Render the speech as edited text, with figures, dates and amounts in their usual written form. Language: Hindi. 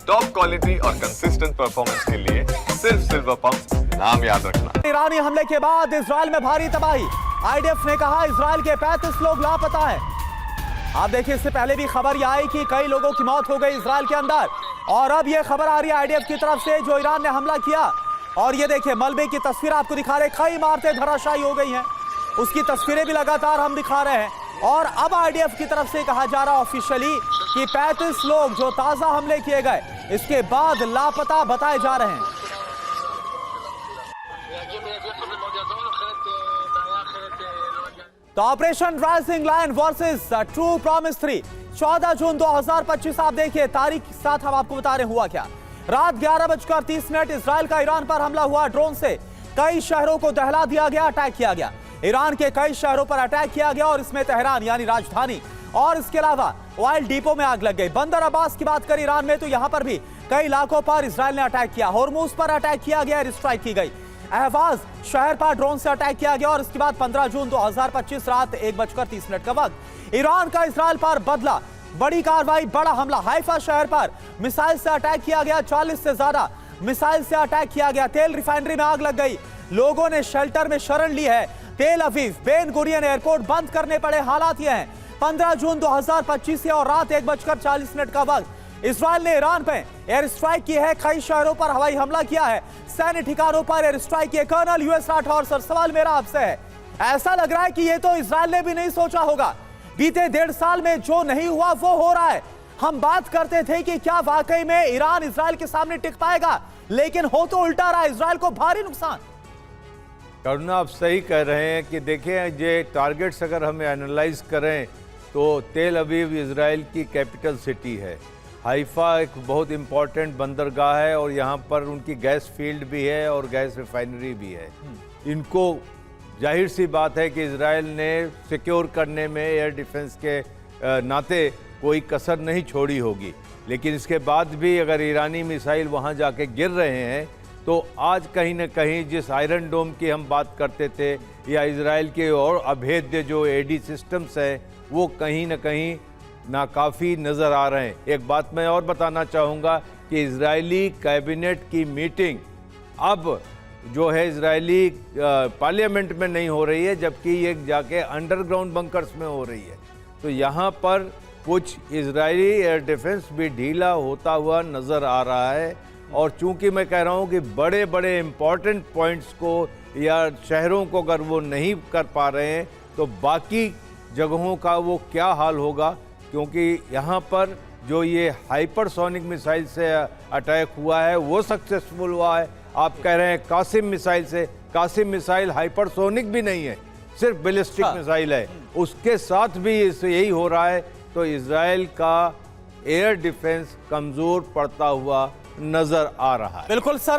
टॉप क्वालिटी और कंसिस्टेंट परफॉर्मेंस के लिए सिर्फ सिल्वर पंप नाम याद रखना। ईरानी हमले के बाद इजराइल में भारी तबाही। आईडीएफ ने कहा इजराइल के 35 लोग लापता हैं। आप देखिए, इससे पहले भी खबर यह आई कि कई लोगों की मौत हो गई इजराइल के अंदर, और अब यह खबर आ रही है आईडीएफ की तरफ से जो ईरान ने हमला किया। और ये देखिए, मलबे की तस्वीर आपको दिखा रहे, कई इमारतें धराशायी हो गई हैं, उसकी तस्वीरें भी लगातार हम दिखा रहे हैं। और अब आईडीएफ की तरफ से कहा जा रहा ऑफिशियली कि 35 लोग जो ताजा हमले किए गए इसके बाद लापता बताए जा रहे हैं। तो Operation Rising Lion versus True Promise 3 14 जून 2025। आप देखिए तारीख साथ हम आपको बता रहे हुआ क्या। रात 11:30 इजराइल का ईरान पर हमला हुआ। ड्रोन से कई शहरों को दहला दिया गया, अटैक किया गया। ईरान के कई शहरों पर अटैक किया गया और इसमें तेहरान यानी राजधानी और इसके अलावा ऑयल डिपो में आग लग गई। बंदर अब्बास की बात करें ईरान में तो यहां पर भी कई इलाकों पर इजराइल ने अटैक किया। होर्मुज पर अटैक किया गया, एयर स्ट्राइक की गई। अहवाज शहर पर ड्रोन से अटैक किया गया और इसके बाद 15 जून 2025 रात 1:30 का वक्त ईरान का इजराइल पर बदला बड़ी कार्रवाई, बड़ा हमला। हाइफा शहर पर मिसाइल से अटैक किया गया, 40 से ज्यादा मिसाइल से अटैक किया गया। तेल रिफाइनरी में आग लग गई, लोगों ने शेल्टर में शरण ली है। तेल अवीव बेन गुरियन एयरपोर्ट बंद करने पड़े। हालात ये हैं 15 जून 2025 से और रात 1:40 का वक्त इजराइल ने ईरान पे एयर स्ट्राइक की है। कई शहरों पर हवाई हमला किया है, सैन्य ठिकानों पर एयर स्ट्राइक किए। कर्नल यूएस राठौर सर, सवाल मेरा आपसे है, ऐसा लग रहा है कि ये तो इजराइल ने भी नहीं सोचा होगा, बीते 1.5 साल में जो नहीं हुआ वो हो रहा है। हम बात करते थे कि क्या वाकई में ईरान इजराइल के सामने टिक पाएगा, लेकिन हो तो उल्टा रहा, इजराइल को भारी नुकसान। करुणा, आप सही कह रहे हैं कि देखें ये टारगेट्स अगर हमें एनालाइज करें तो तेल अवीव इजराइल की कैपिटल सिटी है। हाइफा एक बहुत इम्पॉर्टेंट बंदरगाह है और यहाँ पर उनकी गैस फील्ड भी है और गैस रिफाइनरी भी है। इनको जाहिर सी बात है कि इजराइल ने सिक्योर करने में एयर डिफेंस के नाते कोई कसर नहीं छोड़ी होगी, लेकिन इसके बाद भी अगर ईरानी मिसाइल वहाँ जाके गिर रहे हैं तो आज कहीं न कहीं जिस आयरन डोम की हम बात करते थे या इजराइल के और अभेद्य जो एडी सिस्टम्स हैं वो कहीं न कहीं नाकाफ़ी नज़र आ रहे हैं। एक बात मैं और बताना चाहूँगा कि इजरायली कैबिनेट की मीटिंग अब जो है इजरायली पार्लियामेंट में नहीं हो रही है, जबकि ये जाके अंडरग्राउंड बंकर्स में हो रही है। तो यहाँ पर कुछ इजरायली एयर डिफेंस भी ढीला होता हुआ नज़र आ रहा है। और चूंकि मैं कह रहा हूँ कि बड़े बड़े इम्पॉर्टेंट पॉइंट्स को या शहरों को अगर वो नहीं कर पा रहे हैं तो बाकी जगहों का वो क्या हाल होगा, क्योंकि यहाँ पर जो ये हाइपरसोनिक मिसाइल से अटैक हुआ है वो सक्सेसफुल हुआ है। आप कह रहे हैं कासिम मिसाइल से, कासिम मिसाइल हाइपरसोनिक भी नहीं है, सिर्फ बैलिस्टिक मिसाइल है, उसके साथ भी यही हो रहा है। तो इजराइल का एयर डिफेंस कमज़ोर पड़ता हुआ नज़र आ रहा है। बिल्कुल सर।